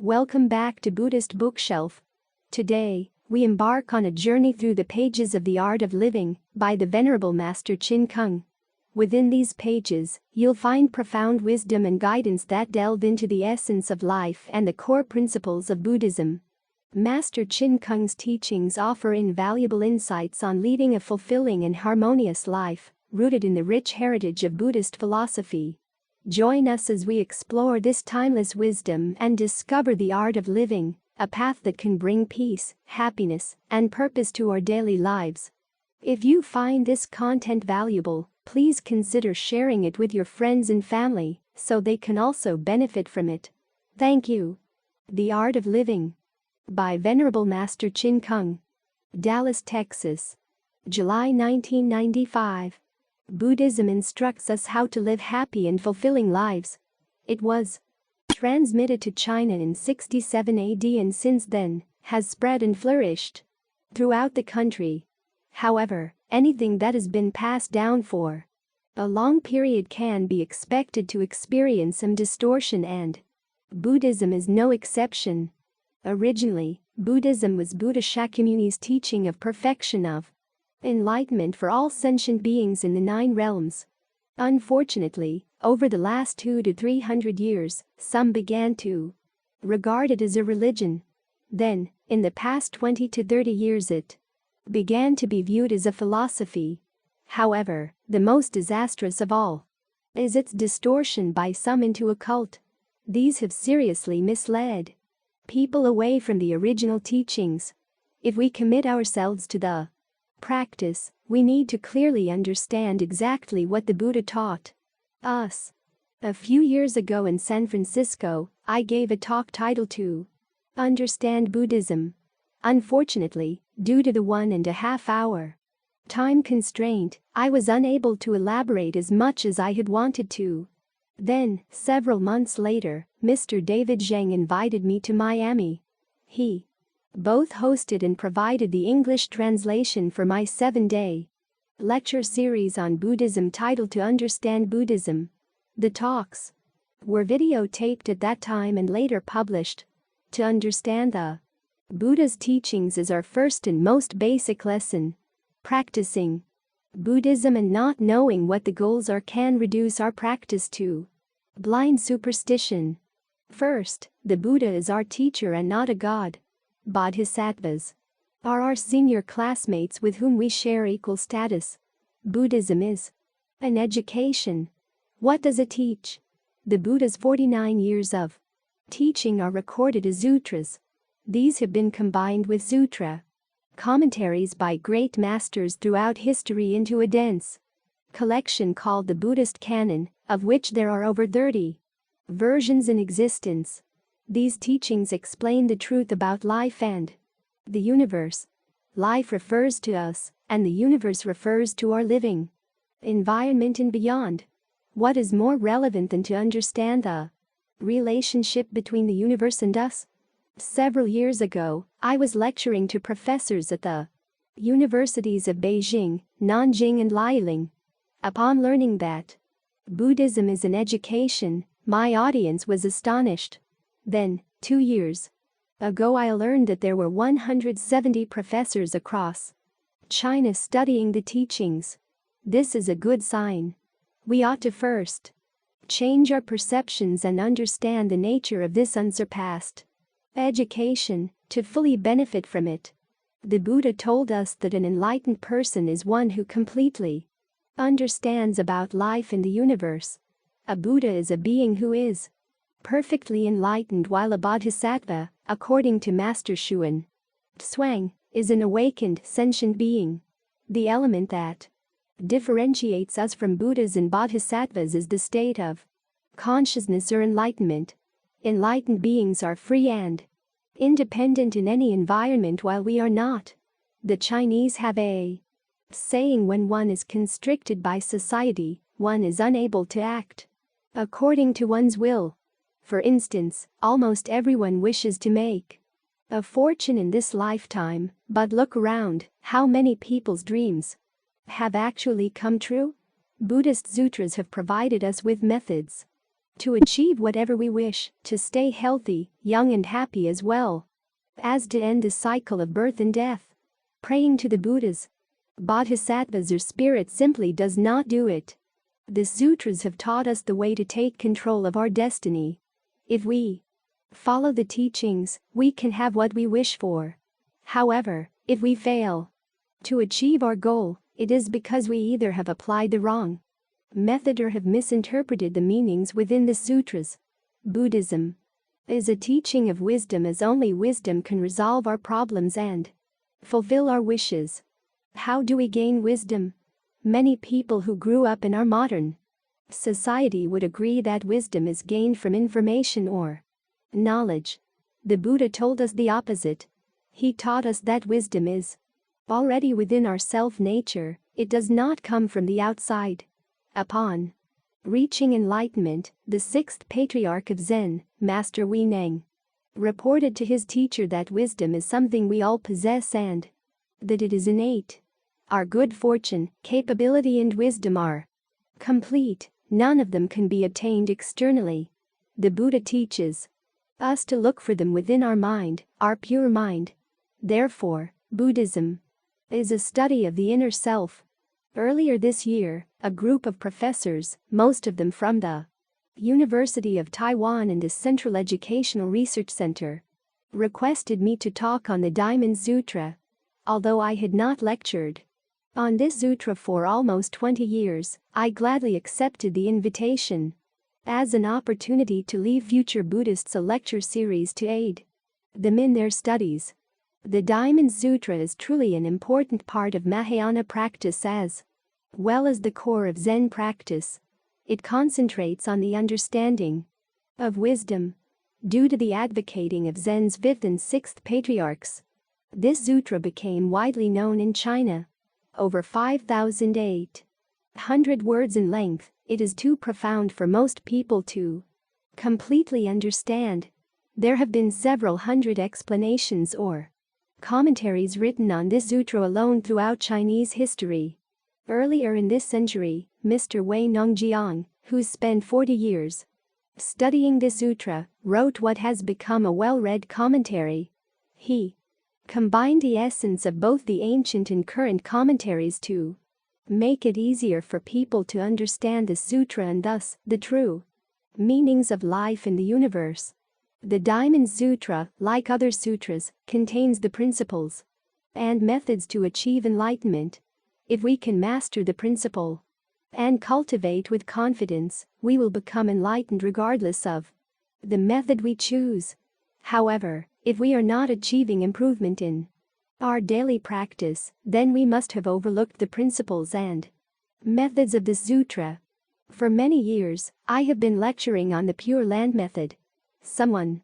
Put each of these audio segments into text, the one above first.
Welcome back to Buddhist Bookshelf. Today, we embark on a journey through the pages of The Art of Living by the Venerable Master Chin Kung. Within these pages, you'll find profound wisdom and guidance that delve into the essence of life and the core principles of Buddhism. Master Chin Kung's teachings offer invaluable insights on leading a fulfilling and harmonious life, rooted in the rich heritage of Buddhist philosophy. Join us as we explore this timeless wisdom and discover the art of living, a path that can bring peace, happiness, and purpose to our daily lives. If you find this content valuable, please consider sharing it with your friends and family so they can also benefit from it. Thank you. The Art of Living by Venerable Master Chin Kung. Dallas, Texas. July 1995. Buddhism instructs us how to live happy and fulfilling lives. It was transmitted to China in 67 AD and since then has spread and flourished throughout the country. However, anything that has been passed down for a long period can be expected to experience some distortion, and Buddhism is no exception. Originally, Buddhism was Buddha Shakyamuni's teaching of perfection, of enlightenment for all sentient beings in the 9 realms. Unfortunately, over the last 200 to 300 years, some began to regard it as a religion. Then, in the past 20 to 30 years, it began to be viewed as a philosophy. However, the most disastrous of all is its distortion by some into a cult. These have seriously misled people away from the original teachings. If we commit ourselves to the practice, we need to clearly understand exactly what the Buddha taught us. A few years ago in San Francisco, I gave a talk titled to Understand Buddhism. Unfortunately, due to the 1.5 hour time constraint, I was unable to elaborate as much as I had wanted to. Then, several months later, Mr. David Zhang invited me to Miami. He both hosted and provided the English translation for my 7-day lecture series on Buddhism titled To Understand Buddhism. The talks were videotaped at that time and later published. To understand the Buddha's teachings is our first and most basic lesson. Practicing Buddhism and not knowing what the goals are can reduce our practice to blind superstition. First, the Buddha is our teacher and not a god. Bodhisattvas are our senior classmates with whom we share equal status. Buddhism is an education. What does it teach? The Buddha's 49 years of teaching are recorded as sutras. These have been combined with sutra commentaries by great masters throughout history into a dense collection called the Buddhist canon, of which there are over 30 versions in existence. These teachings explain the truth about life and the universe. Life refers to us, and the universe refers to our living environment and beyond. What is more relevant than to understand the relationship between the universe and us? Several years ago, I was lecturing to professors at the universities of Beijing, Nanjing, and Liaoning. Upon learning that Buddhism is an education, my audience was astonished. Then, 2 years ago, I learned that there were 170 professors across China studying the teachings. This is a good sign. We ought to first change our perceptions and understand the nature of this unsurpassed education to fully benefit from it. The Buddha told us that an enlightened person is one who completely understands about life and the universe. A Buddha is a being who is perfectly enlightened, while a bodhisattva, according to Master Xuan Zhuang, is an awakened sentient being. The element that differentiates us from Buddhas and bodhisattvas is the state of consciousness or enlightenment. Enlightened beings are free and independent in any environment, while we are not. The Chinese have a saying: when one is constricted by society, one is unable to act according to one's will. For instance, almost everyone wishes to make a fortune in this lifetime, but look around, how many people's dreams have actually come true? Buddhist sutras have provided us with methods to achieve whatever we wish, to stay healthy, young and happy as well as to end the cycle of birth and death. Praying to the Buddhas, Bodhisattvas or spirit simply does not do it. The sutras have taught us the way to take control of our destiny. If we follow the teachings, we can have what we wish for. However, if we fail to achieve our goal, it is because we either have applied the wrong method or have misinterpreted the meanings within the sutras. Buddhism is a teaching of wisdom, as only wisdom can resolve our problems and fulfill our wishes. How do we gain wisdom? Many people who grew up in our modern society would agree that wisdom is gained from information or knowledge. The Buddha told us the opposite. He taught us that wisdom is already within our self-nature, it does not come from the outside. Upon reaching enlightenment, the sixth patriarch of Zen, Master Huineng, reported to his teacher that wisdom is something we all possess and that it is innate. Our good fortune, capability and wisdom are complete, none of them can be obtained externally. The Buddha teaches us to look for them within our mind, our pure mind. Therefore, Buddhism is a study of the inner self. Earlier this year, a group of professors, most of them from the University of Taiwan and the Central Educational Research Center, requested me to talk on the Diamond Sutra. Although I had not lectured on this sutra for almost 20 years, I gladly accepted the invitation as an opportunity to leave future Buddhists a lecture series to aid them in their studies. The Diamond Sutra is truly an important part of Mahayana practice as well as the core of Zen practice. It concentrates on the understanding of wisdom. Due to the advocating of Zen's fifth and sixth patriarchs, this sutra became widely known in China. Over 5,800 words in length, it is too profound for most people to completely understand. There have been several hundred explanations or commentaries written on this sutra alone throughout Chinese history. Earlier in this century, Mr. Wei Nongjiang, who spent 40 years studying this sutra, wrote what has become a well-read commentary. He combined the essence of both the ancient and current commentaries to make it easier for people to understand the sutra and thus the true meanings of life in the universe. The Diamond Sutra, like other sutras, contains the principles and methods to achieve enlightenment. If we can master the principle and cultivate with confidence, we will become enlightened regardless of the method we choose. However, if we are not achieving improvement in our daily practice, then we must have overlooked the principles and methods of the sutra. For many years, I have been lecturing on the Pure Land method. Someone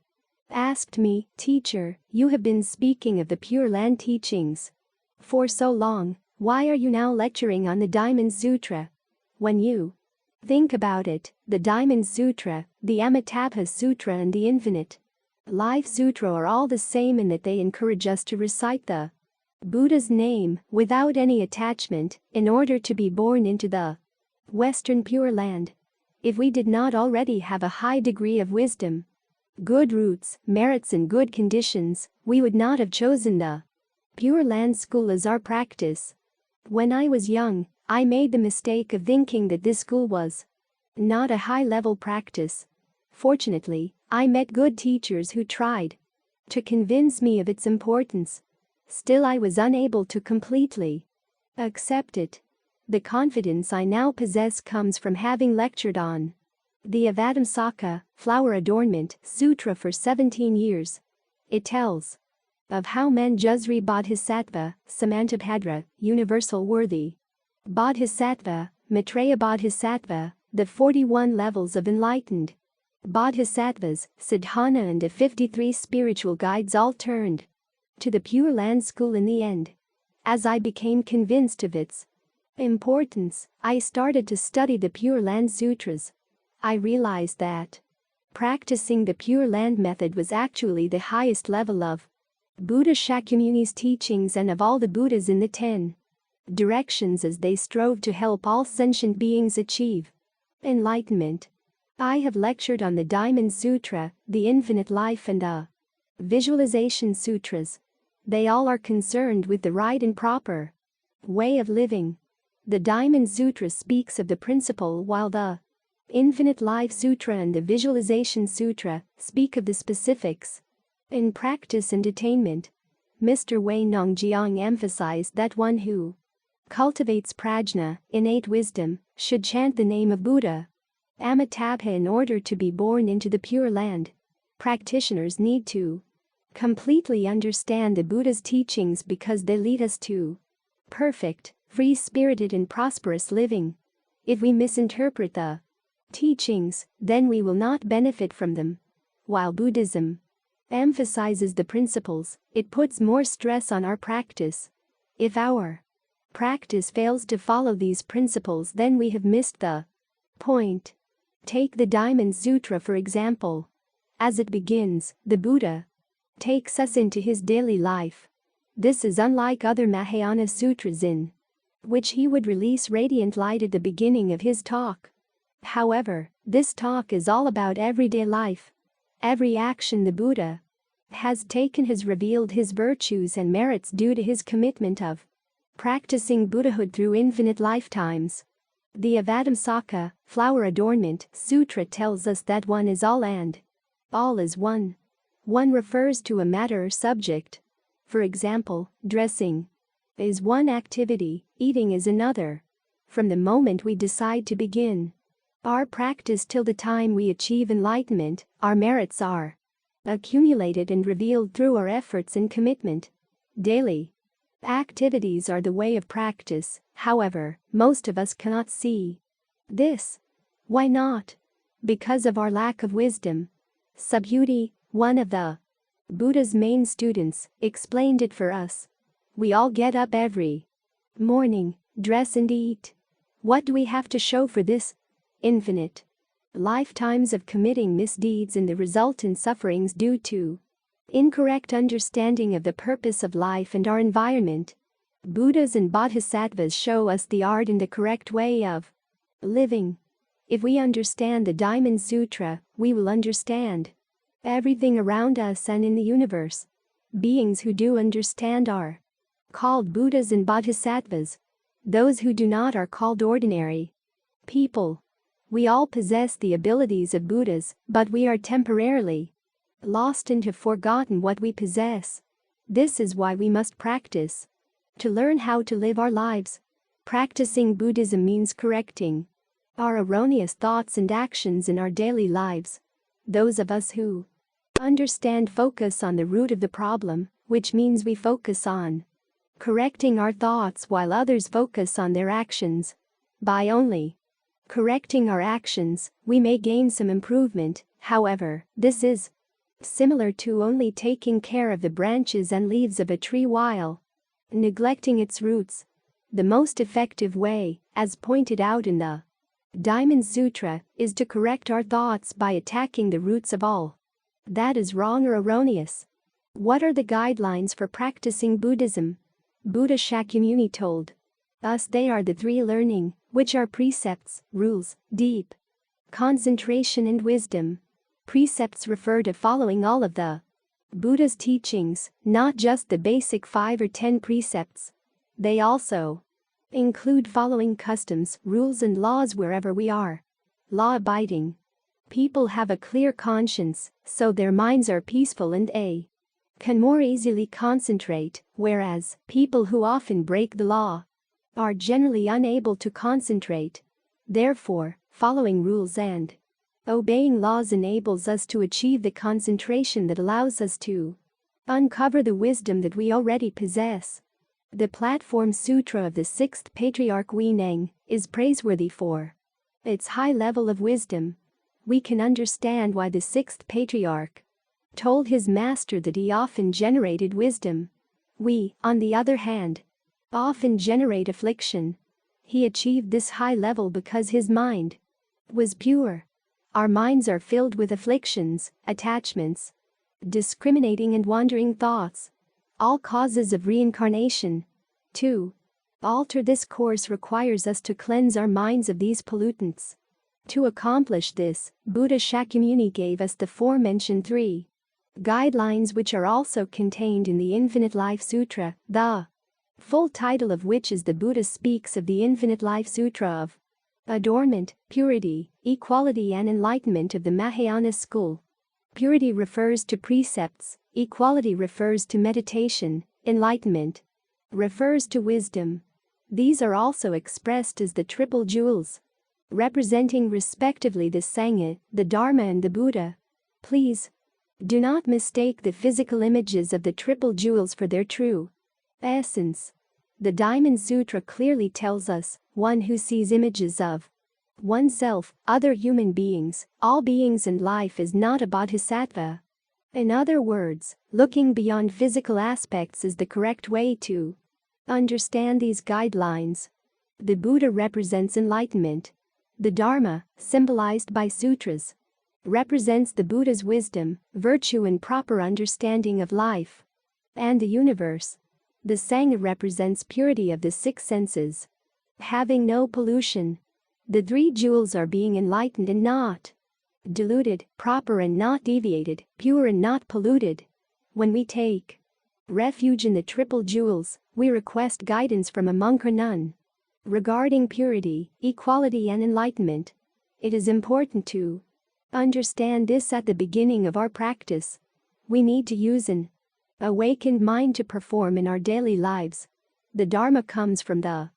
asked me, "Teacher, you have been speaking of the Pure Land teachings for so long, why are you now lecturing on the Diamond Sutra?" When you think about it, the Diamond Sutra, the Amitabha Sutra and the Infinite Life Sutra are all the same in that they encourage us to recite the Buddha's name without any attachment in order to be born into the Western Pure Land. If we did not already have a high degree of wisdom, good roots, merits and good conditions, we would not have chosen the Pure Land school as our practice. When I was young, I made the mistake of thinking that this school was not a high-level practice. Fortunately, I met good teachers who tried to convince me of its importance. Still, I was unable to completely accept it. The confidence I now possess comes from having lectured on the Avatamsaka, Flower Adornment, Sutra for 17 years. It tells of how Manjusri Bodhisattva, Samantabhadra, Universal Worthy Bodhisattva, Maitreya Bodhisattva, the 41 levels of enlightened Bodhisattvas, Sadhana and the 53 spiritual guides all turned to the Pure Land school in the end. As I became convinced of its importance, I started to study the Pure Land Sutras. I realized that practicing the Pure Land method was actually the highest level of Buddha Shakyamuni's teachings and of all the Buddhas in the 10 directions as they strove to help all sentient beings achieve enlightenment. I have lectured on the Diamond Sutra, the Infinite Life and the Visualization Sutras. They all are concerned with the right and proper way of living. The Diamond Sutra speaks of the principle while the Infinite Life Sutra and the Visualization Sutra speak of the specifics. In practice and attainment, Mr. Wei Nongjiang emphasized that one who cultivates prajna, innate wisdom, should chant the name of Buddha, Amitabha, in order to be born into the Pure Land. Practitioners need to completely understand the Buddha's teachings because they lead us to perfect, free-spirited and prosperous living. If we misinterpret the teachings, then we will not benefit from them. While Buddhism emphasizes the principles, it puts more stress on our practice. If our practice fails to follow these principles, then we have missed the point. Take the Diamond Sutra for example. As it begins, the Buddha takes us into his daily life. This is unlike other Mahayana sutras in which he would release radiant light at the beginning of his talk. However, this talk is all about everyday life. Every action the Buddha has taken has revealed his virtues and merits due to his commitment of practicing Buddhahood through infinite lifetimes. The Avatamsaka, Flower Adornment Sutra tells us that one is all and all is one. One refers to a matter or subject. For example, dressing is one activity, eating is another. From the moment we decide to begin our practice till the time we achieve enlightenment, our merits are accumulated and revealed through our efforts and commitment. Daily activities are the way of practice, however, most of us cannot see this. Why not? Because of our lack of wisdom. Subhuti, one of the Buddha's main students, explained it for us. We all get up every morning, dress and eat. What do we have to show for this? Infinite lifetimes of committing misdeeds and the resultant sufferings due to incorrect understanding of the purpose of life and our environment. Buddhas and Bodhisattvas show us the art and the correct way of living. If we understand the Diamond Sutra, we will understand everything around us and in the universe. Beings who do understand are called Buddhas and Bodhisattvas. Those who do not are called ordinary people. We all possess the abilities of Buddhas, but we are temporarily lost and have forgotten what we possess. This is why we must practice to learn how to live our lives. Practicing Buddhism means correcting our erroneous thoughts and actions in our daily lives. Those of us who understand focus on the root of the problem, which means we focus on correcting our thoughts while others focus on their actions. By only correcting our actions, we may gain some improvement. However, this is similar to only taking care of the branches and leaves of a tree while neglecting its roots. The most effective way, as pointed out in the Diamond Sutra, is to correct our thoughts by attacking the roots of all that is wrong or erroneous. What are the guidelines for practicing Buddhism? Buddha Shakyamuni told us they are the three learning, which are precepts, rules, deep concentration and wisdom. Precepts refer to following all of the Buddha's teachings, not just the basic 5 or 10 precepts. They also include following customs, rules and laws wherever we are. Law-abiding people have a clear conscience, so their minds are peaceful and can more easily concentrate, whereas people who often break the law are generally unable to concentrate. Therefore, following rules and obeying laws enables us to achieve the concentration that allows us to uncover the wisdom that we already possess. The Platform Sutra of the 6th Patriarch Huineng is praiseworthy for its high level of wisdom. We can understand why the 6th Patriarch told his master that he often generated wisdom. We, on the other hand, often generate affliction. He achieved this high level because his mind was pure. Our minds are filled with afflictions, attachments, discriminating and wandering thoughts, all causes of reincarnation. To alter this course requires us to cleanse our minds of these pollutants. To accomplish this, Buddha Shakyamuni gave us the aforementioned 3 guidelines, which are also contained in the Infinite Life Sutra, the full title of which is The Buddha Speaks of the Infinite Life Sutra of Adornment, Purity, Equality and Enlightenment of the Mahayana School. Purity refers to precepts, equality refers to meditation, enlightenment refers to wisdom. These are also expressed as the triple jewels, representing respectively the Sangha, the Dharma and the Buddha. Please do not mistake the physical images of the triple jewels for their true essence. The Diamond Sutra clearly tells us, one who sees images of oneself, other human beings, all beings and life is not a bodhisattva. In other words, looking beyond physical aspects is the correct way to understand these guidelines. The Buddha represents enlightenment. The Dharma, symbolized by sutras, represents the Buddha's wisdom, virtue and proper understanding of life and the universe. The Sangha represents purity of the 6 senses, having no pollution. The 3 jewels are being enlightened and not diluted, proper and not deviated, pure and not polluted. When we take refuge in the triple jewels, we request guidance from a monk or nun regarding purity, equality and enlightenment. It is important to understand this at the beginning of our practice. We need to use an awakened mind to perform in our daily lives. The Dharma comes from the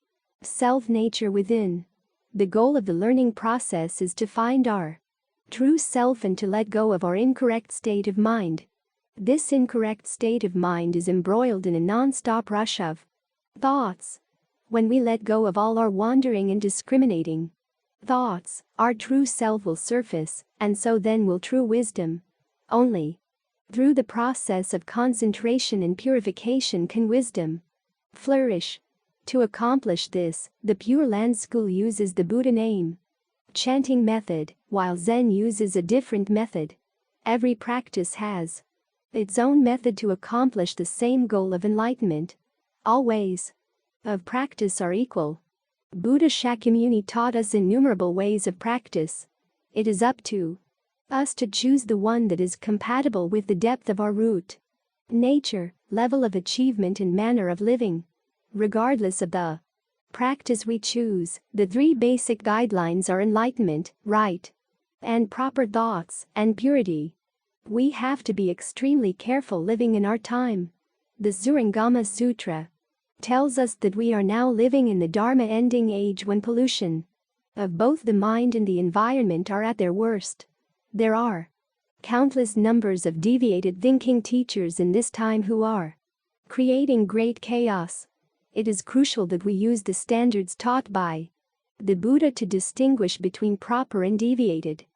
self-nature within. The goal of the learning process is to find our true self and to let go of our incorrect state of mind. This incorrect state of mind is embroiled in a non-stop rush of thoughts. When we let go of all our wandering and discriminating thoughts, our true self will surface, and so then will true wisdom. Only through the process of concentration and purification can wisdom flourish. To accomplish this, the Pure Land School uses the Buddha name chanting method, while Zen uses a different method. Every practice has its own method to accomplish the same goal of enlightenment. All ways of practice are equal. Buddha Shakyamuni taught us innumerable ways of practice. It is up to us to choose the one that is compatible with the depth of our root, nature, level of achievement and manner of living. Regardless of the practice we choose, the 3 basic guidelines are enlightenment, right and proper thoughts, and purity. We have to be extremely careful living in our time. The Surangama Sutra tells us that we are now living in the Dharma ending age when pollution of both the mind and the environment are at their worst. There are countless numbers of deviated thinking teachers in this time who are creating great chaos. It is crucial that we use the standards taught by the Buddha to distinguish between proper and deviated.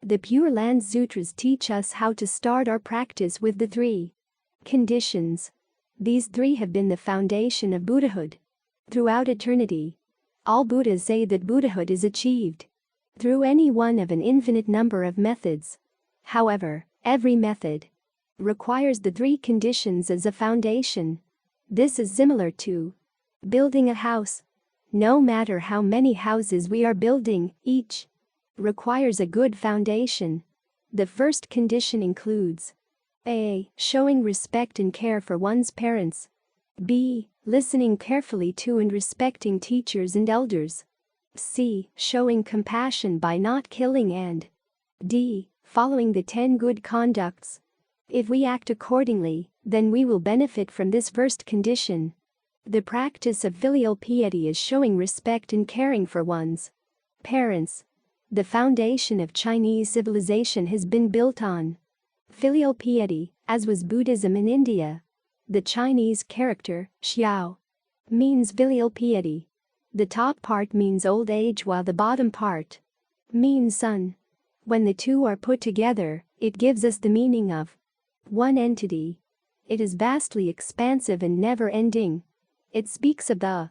The Pure Land Sutras teach us how to start our practice with the 3 conditions. These 3 have been the foundation of Buddhahood. Throughout eternity, all Buddhas say that Buddhahood is achieved through any one of an infinite number of methods. However, every method requires the 3 conditions as a foundation. This is similar to building a house. No matter how many houses we are building, each requires a good foundation. The first condition includes A. Showing respect and care for one's parents. B. Listening carefully to and respecting teachers and elders. C. Showing compassion by not killing and D. Following the 10 good conducts. If we act accordingly, then we will benefit from this first condition. The practice of filial piety is showing respect and caring for one's parents. The foundation of Chinese civilization has been built on filial piety, as was Buddhism in India. The Chinese character, xiao, means filial piety. The top part means old age while the bottom part means son. When the 2 are put together, it gives us the meaning of one entity. It is vastly expansive and never-ending. It speaks of the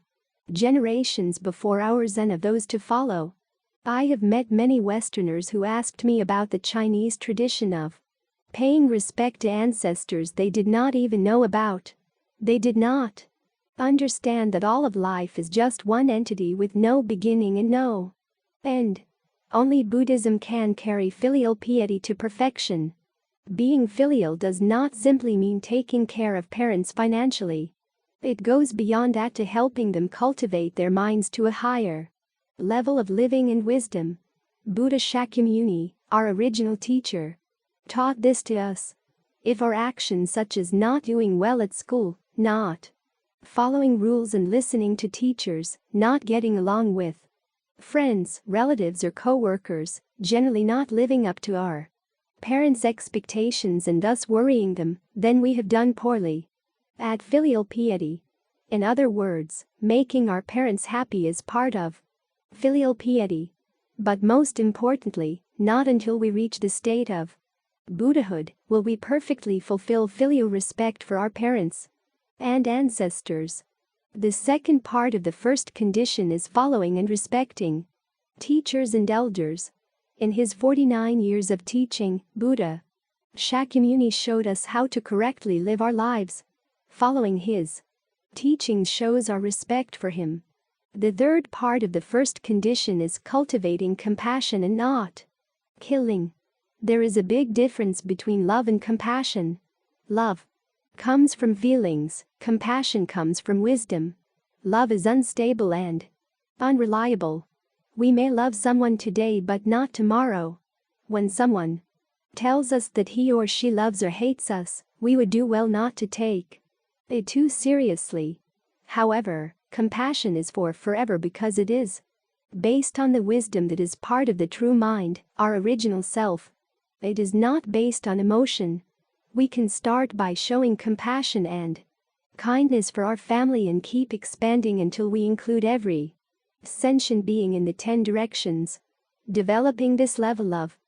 generations before ours and of those to follow. I have met many Westerners who asked me about the Chinese tradition of paying respect to ancestors they did not even know about. They did not understand that all of life is just one entity with no beginning and no end. Only Buddhism can carry filial piety to perfection. Being filial does not simply mean taking care of parents financially. It goes beyond that to helping them cultivate their minds to a higher level of living and wisdom. Buddha Shakyamuni, our original teacher, taught this to us. If our actions such as not doing well at school, not following rules and listening to teachers, not getting along with friends, relatives or co-workers, generally not living up to our parents' expectations and thus worrying them, then we have done poorly at filial piety. In other words, making our parents happy is part of filial piety. But most importantly, not until we reach the state of Buddhahood will we perfectly fulfill filial respect for our parents and ancestors. The second part of the first condition is following and respecting teachers and elders. In his 49 years of teaching, Buddha Shakyamuni showed us how to correctly live our lives. Following his teachings shows our respect for him. The third part of the first condition is cultivating compassion and not killing. There is a big difference between love and compassion. Love comes from feelings, compassion comes from wisdom. Love is unstable and unreliable. We may love someone today but not tomorrow. When someone tells us that he or she loves or hates us, we would do well not to take it too seriously. However, compassion is for forever because it is based on the wisdom that is part of the true mind, our original self. It is not based on emotion. We can start by showing compassion and kindness for our family and keep expanding until we include every sentient being in the 10 directions. Developing this level of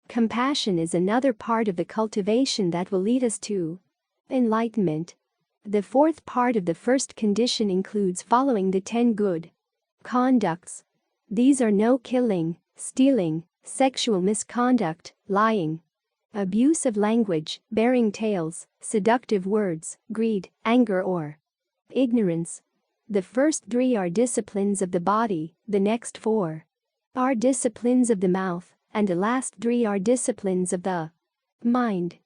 compassion is another part of the cultivation that will lead us to enlightenment. The fourth part of the first condition includes following the 10 good conducts. These are no killing, stealing, sexual misconduct, lying, abuse of language, bearing tales, seductive words, greed, anger or ignorance. The first 3 are disciplines of the body, the next 4 are disciplines of the mouth, and the last 3 are disciplines of the mind.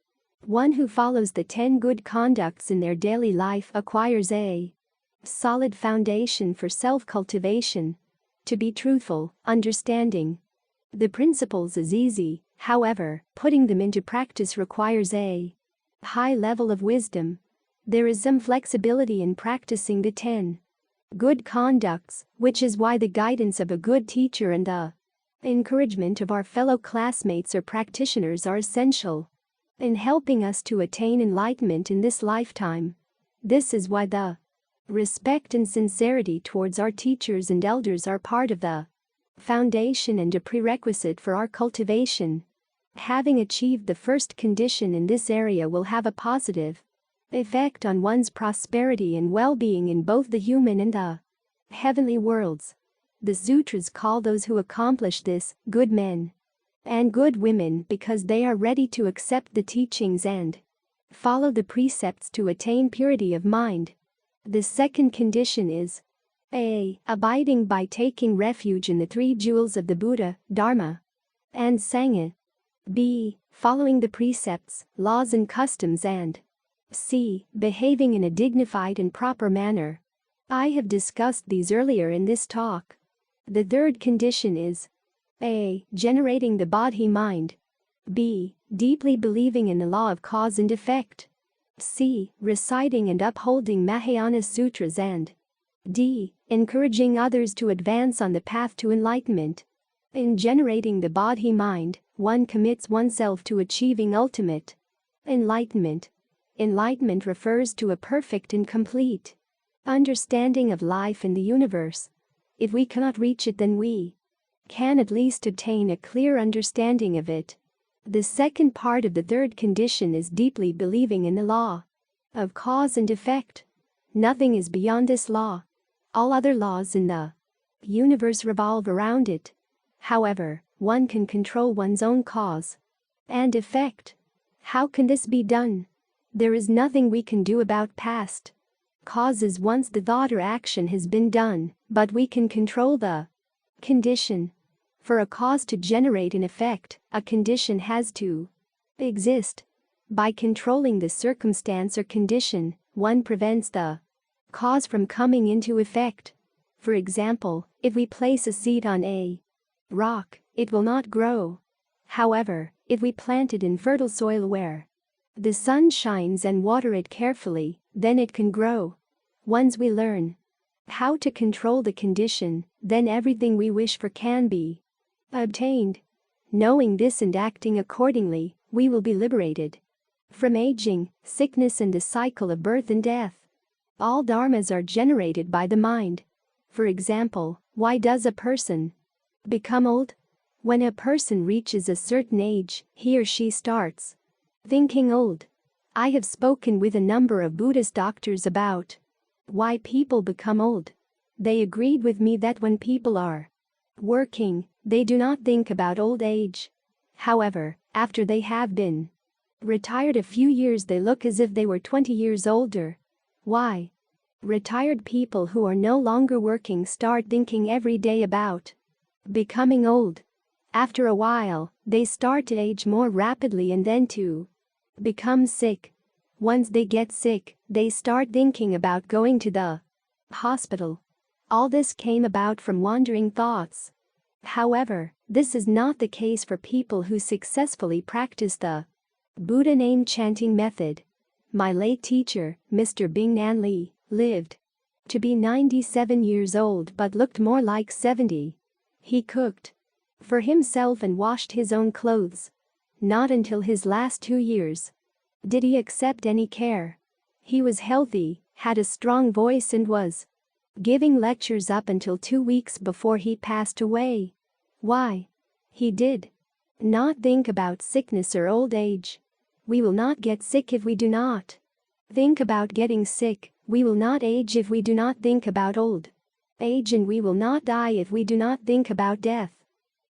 One who follows the 10 good conducts in their daily life acquires a solid foundation for self-cultivation. To be truthful, understanding the principles is easy, however, putting them into practice requires a high level of wisdom. There is some flexibility in practicing the 10 good conducts, which is why the guidance of a good teacher and the encouragement of our fellow classmates or practitioners are essential in helping us to attain enlightenment in this lifetime. This is why the respect and sincerity towards our teachers and elders are part of the foundation and a prerequisite for our cultivation. Having achieved the first condition in this area will have a positive effect on one's prosperity and well-being in both the human and the heavenly worlds. The sutras call those who accomplish this good men and good women because they are ready to accept the teachings and follow the precepts to attain purity of mind. The second condition is a. Abiding by taking refuge in the 3 jewels of the Buddha, Dharma, and Sangha. B. Following the precepts, laws and customs and c. Behaving in a dignified and proper manner. I have discussed these earlier in this talk. The third condition is a. Generating the bodhi mind. B. Deeply believing in the law of cause and effect. C. Reciting and upholding Mahayana sutras and d. Encouraging others to advance on the path to enlightenment. In generating the bodhi mind, one commits oneself to achieving ultimate enlightenment. Enlightenment refers to a perfect and complete understanding of life and the universe. If we cannot reach it, then we can at least obtain a clear understanding of it. The second part of the third condition is deeply believing in the law of cause and effect. Nothing is beyond this law. All other laws in the universe revolve around it. However, one can control one's own cause and effect. How can this be done? There is nothing we can do about past causes once the thought or action has been done, but we can control the condition. For a cause to generate an effect, a condition has to exist. By controlling the circumstance or condition, one prevents the cause from coming into effect. For example, if we place a seed on a rock, it will not grow. However, if we plant it in fertile soil where the sun shines and water it carefully, then it can grow. Once we learn how to control the condition, then everything we wish for can be obtained. Knowing this and acting accordingly, we will be liberated from aging, sickness and the cycle of birth and death. All dharmas are generated by the mind. For example, why does a person become old? When a person reaches a certain age, he or she starts thinking old. I have spoken with a number of Buddhist doctors about why people become old. They agreed with me that when people are working, they do not think about old age. However, after they have been retired a few years, they look as if they were 20 years older. Why? Retired people who are no longer working start thinking every day about becoming old. After a while, they start to age more rapidly and then to become sick. Once they get sick, they start thinking about going to the hospital. All this came about from wandering thoughts. However, this is not the case for people who successfully practice the Buddha name chanting method. My late teacher, Mr. Bing Nan Lee, lived to be 97 years old but looked more like 70. He cooked for himself and washed his own clothes. Not until his last 2 years did he accept any care. He was healthy, had a strong voice and was giving lectures up until 2 weeks before he passed away. Why? He did not think about sickness or old age. We will not get sick if we do not think about getting sick. We will not age if we do not think about old age, and we will not die if we do not think about death.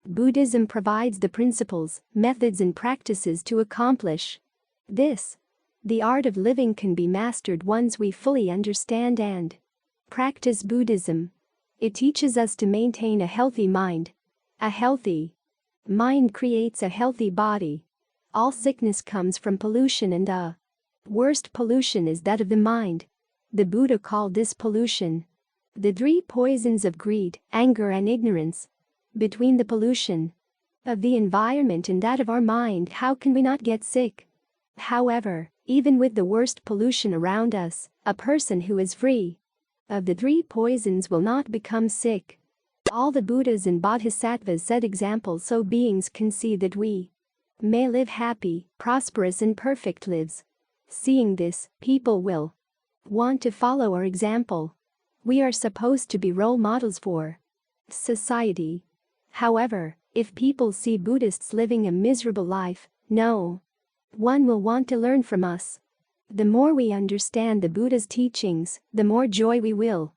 Buddhism provides the principles, methods and practices to accomplish this. The art of living can be mastered once we fully understand and practice Buddhism. It teaches us to maintain a healthy mind. A healthy mind creates a healthy body. All sickness comes from pollution, and the worst pollution is that of the mind. The Buddha called this pollution the 3 poisons of greed, anger and ignorance. Between the pollution of the environment and that of our mind, how can we not get sick? However, even with the worst pollution around us, a person who is free of the 3 poisons will not become sick. All the Buddhas and Bodhisattvas set examples so beings can see that we may live happy, prosperous and perfect lives. Seeing this, people will want to follow our example. We are supposed to be role models for society. However, if people see Buddhists living a miserable life, no one will want to learn from us. The more we understand the Buddha's teachings, the more joy we will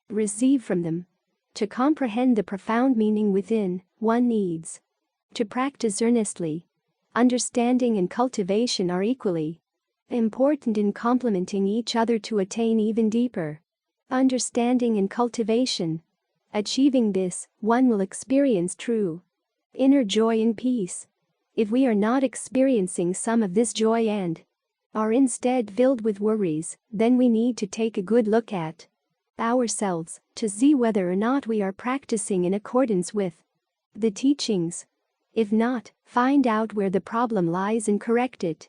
receive from them. To comprehend the profound meaning within, one needs to practice earnestly. Understanding and cultivation are equally important in complementing each other to attain even deeper understanding and cultivation. Achieving this, one will experience true inner joy and peace. If we are not experiencing some of this joy and are instead filled with worries, then we need to take a good look at ourselves to see whether or not we are practicing in accordance with the teachings. If not, find out where the problem lies and correct it.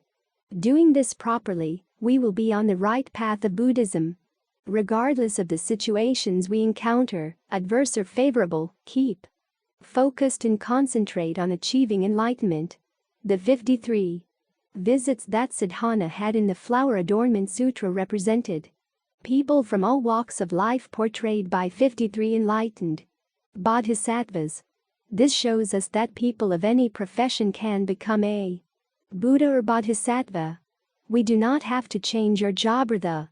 Doing this properly, we will be on the right path of Buddhism. Regardless of the situations we encounter, adverse or favorable, keep focused and concentrate on achieving enlightenment. The 53 visits that Sadhana had in the Flower Adornment Sutra represented people from all walks of life portrayed by 53 enlightened bodhisattvas. This shows us that people of any profession can become a Buddha or Bodhisattva. We do not have to change our job or the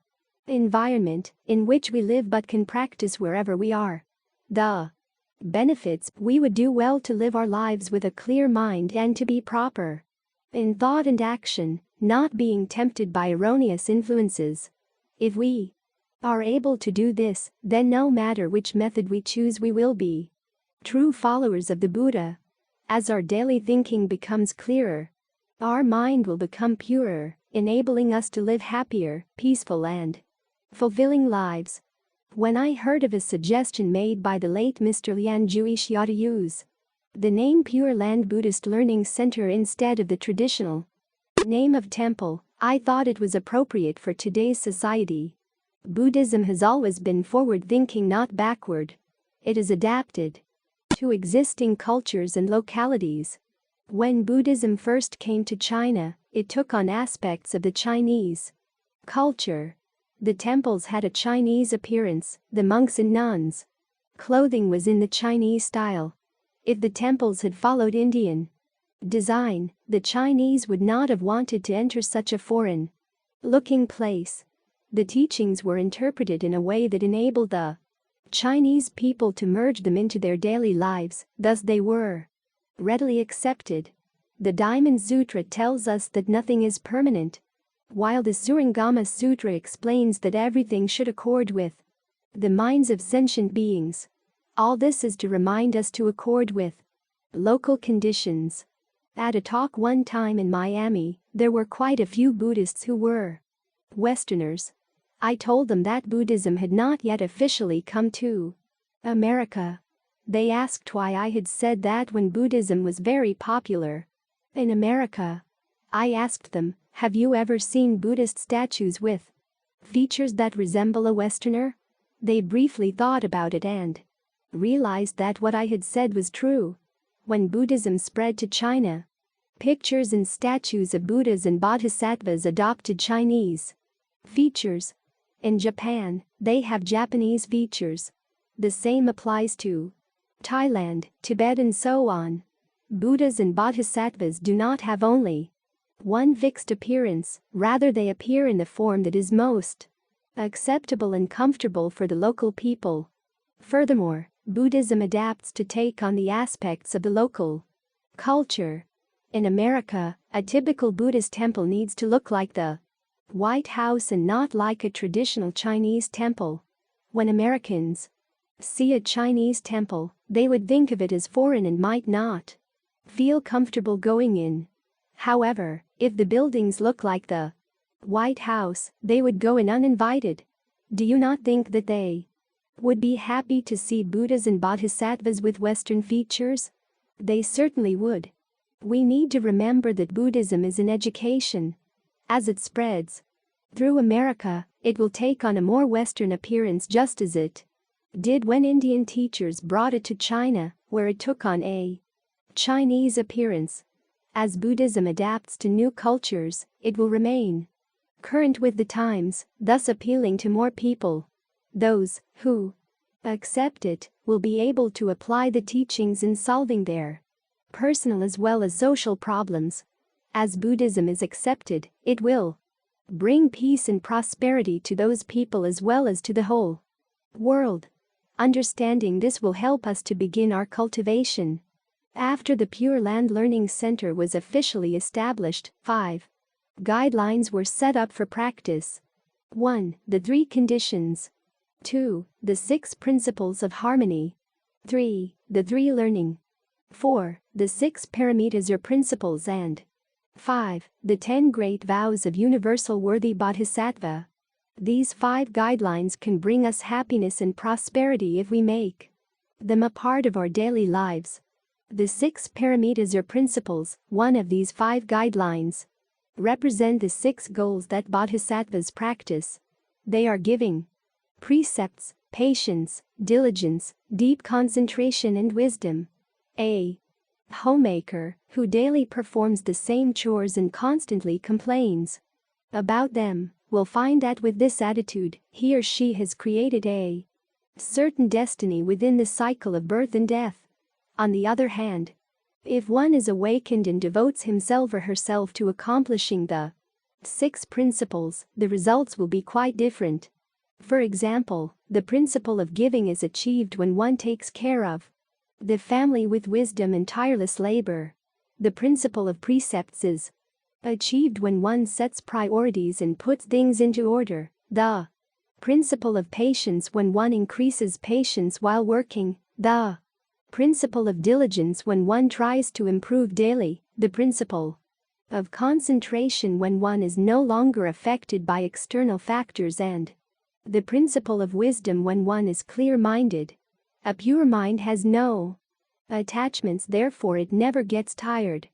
environment in which we live, but can practice wherever we are. The benefits: we would do well to live our lives with a clear mind and to be proper in thought and action, not being tempted by erroneous influences. If we are able to do this, then no matter which method we choose, we will be true followers of the Buddha. As our daily thinking becomes clearer, our mind will become purer, enabling us to live happier, peaceful and fulfilling lives. When I heard of a suggestion made by the late Mr. Lian Juixia to use the name Pure Land Buddhist Learning Center instead of the traditional name of temple, I thought it was appropriate for today's society. Buddhism has always been forward-thinking, not backward. It is adapted to existing cultures and localities. When Buddhism first came to China, it took on aspects of the Chinese culture. The temples had a Chinese appearance, the monks and nuns' clothing was in the Chinese style. If the temples had followed Indian design, the Chinese would not have wanted to enter such a foreign-looking place. The teachings were interpreted in a way that enabled the Chinese people to merge them into their daily lives, thus they were readily accepted. The Diamond Sutra tells us that nothing is permanent, while the Surangama Sutra explains that everything should accord with the minds of sentient beings. All this is to remind us to accord with local conditions. At a talk one time in Miami, there were quite a few Buddhists who were Westerners. I told them that Buddhism had not yet officially come to America. They asked why I had said that when Buddhism was very popular in America. I asked them, have you ever seen Buddhist statues with features that resemble a Westerner? They briefly thought about it and realized that what I had said was true. When Buddhism spread to China, pictures and statues of Buddhas and Bodhisattvas adopted Chinese features. In Japan, they have Japanese features. The same applies to Thailand, Tibet and so on. Buddhas and Bodhisattvas do not have only one fixed appearance, rather they appear in the form that is most acceptable and comfortable for the local people. Furthermore, Buddhism adapts to take on the aspects of the local culture. In America, a typical Buddhist temple needs to look like the White House and not like a traditional Chinese temple. When Americans see a Chinese temple, they would think of it as foreign and might not feel comfortable going in. However, if the buildings look like the White House, they would go in uninvited. Do you not think that they would be happy to see Buddhas and Bodhisattvas with Western features? They certainly would. We need to remember that Buddhism is an education. As it spreads through America, it will take on a more Western appearance just as it did when Indian teachers brought it to China, where it took on a Chinese appearance. As Buddhism adapts to new cultures, it will remain current with the times, thus appealing to more people. Those who accept it will be able to apply the teachings in solving their personal as well as social problems. As Buddhism is accepted, it will bring peace and prosperity to those people as well as to the whole world. Understanding this will help us to begin our cultivation. After the Pure Land Learning Center was officially established, 5 guidelines were set up for practice. 1. The 3 conditions. 2. The 6 principles of harmony. 3. The 3 learning. 4. The 6 paramitas or principles and 5. The 10 great vows of universal worthy bodhisattva. These 5 guidelines can bring us happiness and prosperity if we make them a part of our daily lives. The 6 paramitas or principles, one of these 5 guidelines, represent the 6 goals that bodhisattvas practice. They are giving precepts, patience, diligence, deep concentration and wisdom. A homemaker who daily performs the same chores and constantly complains about them will find that with this attitude, he or she has created a certain destiny within the cycle of birth and death. On the other hand, if one is awakened and devotes himself or herself to accomplishing the 6 principles, the results will be quite different. For example, the principle of giving is achieved when one takes care of the family with wisdom and tireless labor. The principle of precepts is achieved when one sets priorities and puts things into order. The principle of patience when one increases patience while working. The Principle of diligence when one tries to improve daily, the principle of concentration when one is no longer affected by external factors, and the principle of wisdom when one is clear-minded. A pure mind has no attachments, therefore it never gets tired.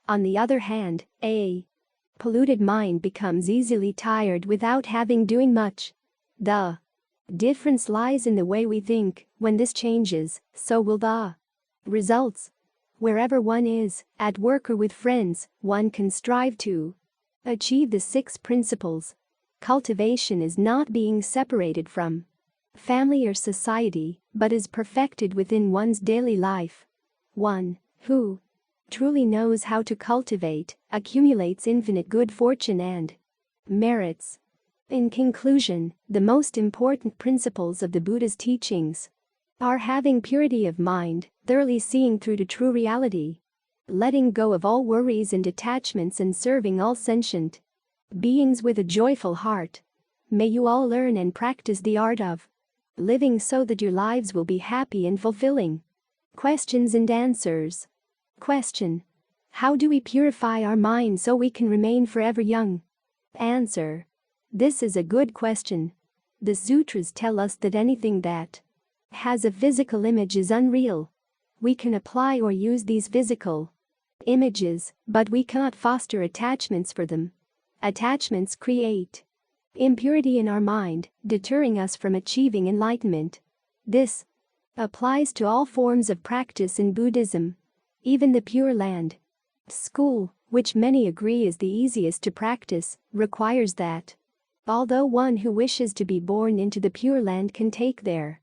On the other hand, a polluted mind becomes easily tired without having doing much. The difference lies in the way we think. When this changes, so will the results. Wherever one is, at work or with friends, one can strive to achieve the 6 principles. Cultivation is not being separated from family or society, but is perfected within one's daily life. One who truly knows how to cultivate accumulates infinite good fortune and merits. In conclusion, the most important principles of the Buddha's teachings are having purity of mind, thoroughly seeing through to true reality, letting go of all worries and attachments, and serving all sentient beings with a joyful heart. May you all learn and practice the art of living so that your lives will be happy and fulfilling. Questions and answers. Question: how do we purify our mind so we can remain forever young? Answer: this is a good question. The sutras tell us that anything that has a physical image is unreal. We can apply or use these physical images, but we cannot foster attachments for them. Attachments create impurity in our mind, deterring us from achieving enlightenment. This applies to all forms of practice in Buddhism. Even the Pure Land school, which many agree is the easiest to practice, requires that although one who wishes to be born into the Pure Land can take their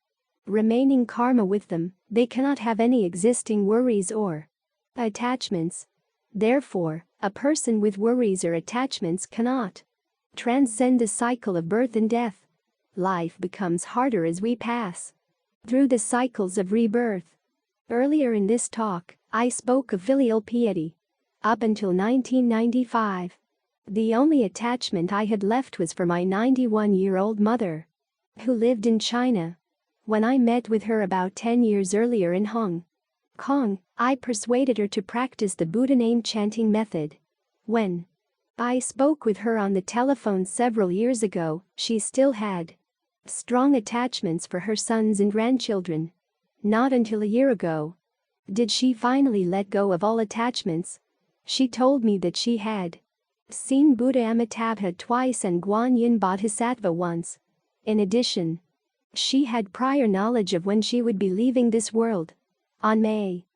remaining karma with them, they cannot have any existing worries or attachments. Therefore, a person with worries or attachments cannot transcend the cycle of birth and death. Life becomes harder as we pass through the cycles of rebirth. Earlier in this talk, I spoke of filial piety. Up until 1995, the only attachment I had left was for my 91-year-old mother, who lived in China. When I met with her about 10 years earlier in Hong Kong, I persuaded her to practice the Buddha name chanting method. When I spoke with her on the telephone several years ago, she still had strong attachments for her sons and grandchildren. Not until a year ago did she finally let go of all attachments. She told me that she had seen Buddha Amitabha twice and Guan Yin Bodhisattva once. In addition, she had prior knowledge of when she would be leaving this world. On May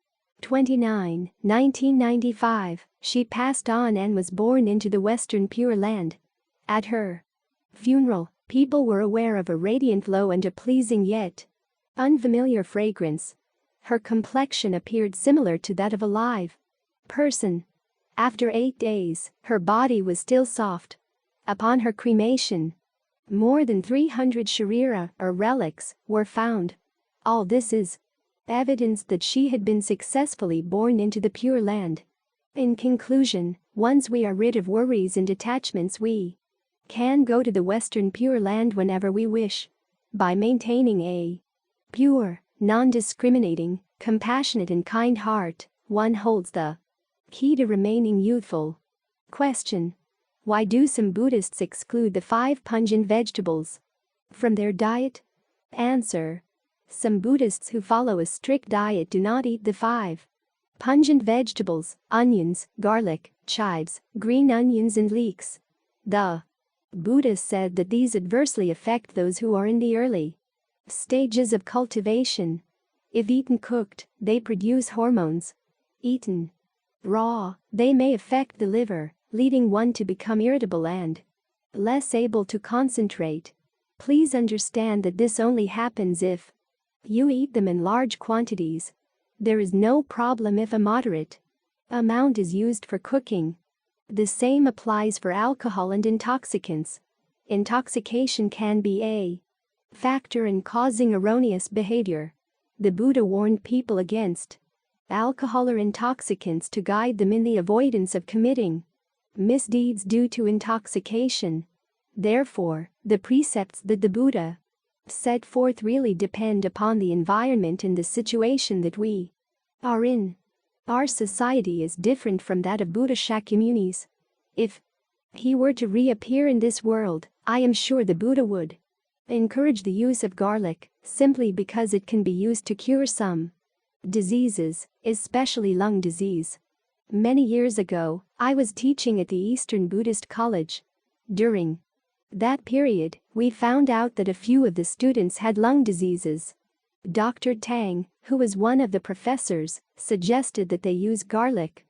29, 1995, she passed on and was born into the Western Pure Land. At her funeral, people were aware of a radiant glow and a pleasing yet unfamiliar fragrance. Her complexion appeared similar to that of a live person. After 8 days, her body was still soft. Upon her cremation, more than 300 sharira, or relics, were found. All this is evidence that she had been successfully born into the Pure Land. In conclusion, once we are rid of worries and attachments, we can go to the Western Pure Land whenever we wish. By maintaining a pure, non-discriminating, compassionate and kind heart, one holds the key to remaining youthful. Question: why do some Buddhists exclude the 5 pungent vegetables from their diet? Answer: some Buddhists who follow a strict diet do not eat the 5 pungent vegetables: onions, garlic, chives, green onions and leeks. The Buddha said that these adversely affect those who are in the early stages of cultivation. If eaten cooked, they produce hormones. Eaten raw, they may affect the liver, leading one to become irritable and less able to concentrate. Please understand that this only happens if you eat them in large quantities. There is no problem if a moderate amount is used for cooking. The same applies for alcohol and intoxicants. Intoxication can be a factor in causing erroneous behavior. The Buddha warned people against alcohol or intoxicants to guide them in the avoidance of committing misdeeds due to intoxication. Therefore, the precepts that the Buddha set forth really depend upon the environment and the situation that we are in. Our society is different from that of Buddha Shakyamuni's. If he were to reappear in this world, I am sure the Buddha would encourage the use of garlic, simply because it can be used to cure some diseases, especially lung disease. Many years ago, I was teaching at the Eastern Buddhist College. During that period, we found out that a few of the students had lung diseases. Dr. Tang, who was one of the professors, suggested that they use garlic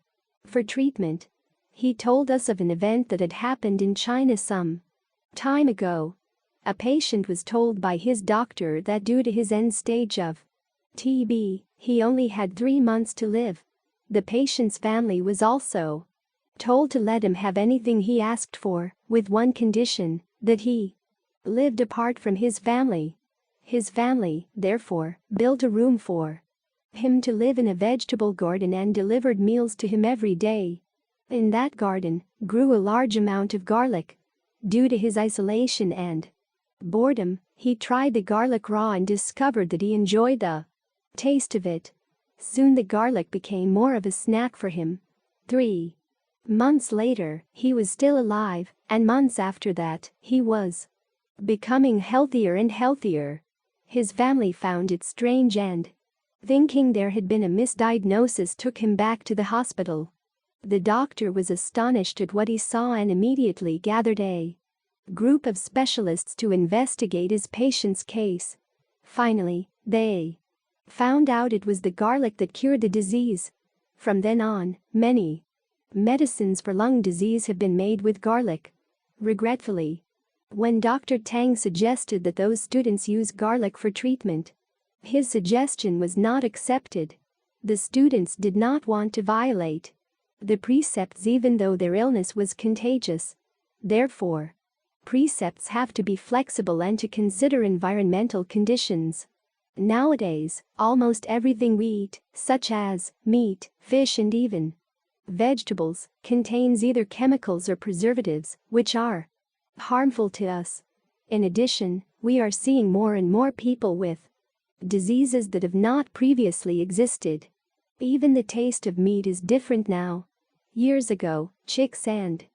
for treatment. He told us of an event that had happened in China some time ago. A patient was told by his doctor that due to his end stage of TB, he only had 3 months to live. The patient's family was also told to let him have anything he asked for, with one condition, that he lived apart from his family. His family, therefore, built a room for him to live in a vegetable garden and delivered meals to him every day. In that garden grew a large amount of garlic. Due to his isolation and boredom, he tried the garlic raw and discovered that he enjoyed the taste of it. Soon the garlic became more of a snack for him. 3 months later, he was still alive, and months after that, he was becoming healthier and healthier. His family found it strange and, thinking there had been a misdiagnosis, took him back to the hospital. The doctor was astonished at what he saw and immediately gathered a group of specialists to investigate his patient's case. Finally, they found out it was the garlic that cured the disease. From then on, many medicines for lung disease have been made with garlic. Regretfully, when Dr. Tang suggested that those students use garlic for treatment, his suggestion was not accepted. The students did not want to violate the precepts even though their illness was contagious. Therefore, precepts have to be flexible and to consider environmental conditions. Nowadays, almost everything we eat, such as meat, fish and even vegetables, contains either chemicals or preservatives, which are harmful to us. In addition, we are seeing more and more people with diseases that have not previously existed. Even the taste of meat is different now. Years ago, chicks and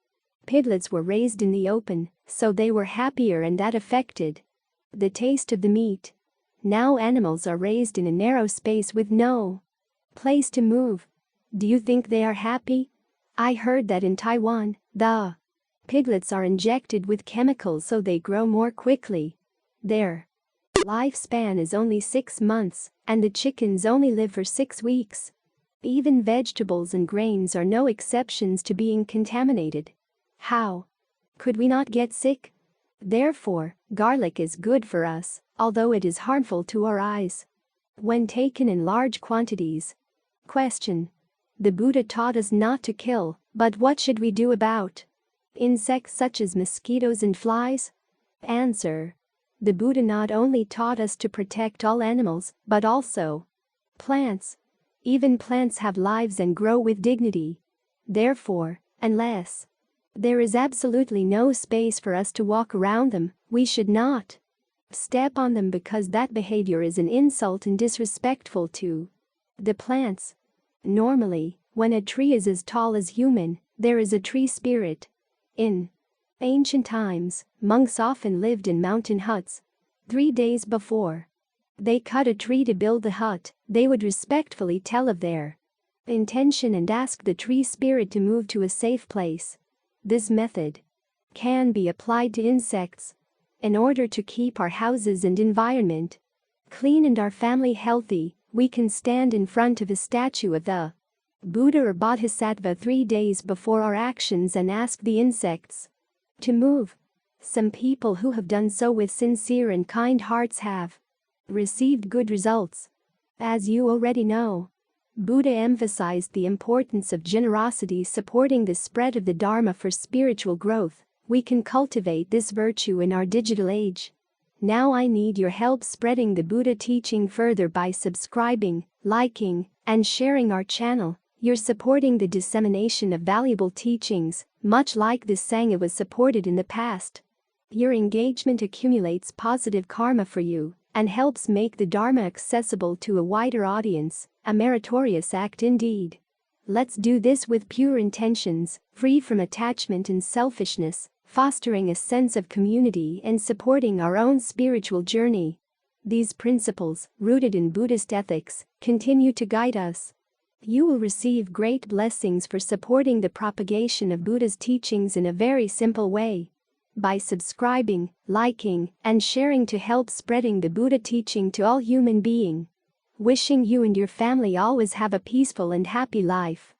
piglets were raised in the open, so they were happier and that affected the taste of the meat. Now animals are raised in a narrow space with no place to move. Do you think they are happy? I heard that in Taiwan, the piglets are injected with chemicals so they grow more quickly. Their lifespan is only 6 months, and the chickens only live for 6 weeks. Even vegetables and grains are no exceptions to being contaminated. How could we not get sick? Therefore, garlic is good for us, although it is harmful to our eyes when taken in large quantities. Question: the Buddha taught us not to kill, but what should we do about insects such as mosquitoes and flies? Answer: the Buddha not only taught us to protect all animals, but also plants. Even plants have lives and grow with dignity. Therefore, unless there is absolutely no space for us to walk around them, we should not step on them, because that behavior is an insult and disrespectful to the plants. Normally, when a tree is as tall as human, there is a tree spirit. In ancient times, monks often lived in mountain huts. 3 days before they cut a tree to build the hut, they would respectfully tell of their intention and ask the tree spirit to move to a safe place. This method can be applied to insects. In order to keep our houses and environment clean and our family healthy, we can stand in front of a statue of the Buddha or Bodhisattva 3 days before our actions and ask the insects to move. Some people who have done so with sincere and kind hearts have received good results. As you already know, Buddha emphasized the importance of generosity supporting the spread of the Dharma for spiritual growth. We can cultivate this virtue in our digital age. Now I need your help spreading the Buddha teaching further by subscribing, liking, and sharing our channel. You're supporting the dissemination of valuable teachings, much like this Sangha was supported in the past. Your engagement accumulates positive karma for you and helps make the Dharma accessible to a wider audience, a meritorious act indeed. Let's do this with pure intentions, free from attachment and selfishness, fostering a sense of community and supporting our own spiritual journey. These principles, rooted in Buddhist ethics, continue to guide us. You will receive great blessings for supporting the propagation of Buddha's teachings in a very simple way. By subscribing, liking, and sharing to help spreading the Buddha teaching to all human beings. Wishing you and your family always have a peaceful and happy life.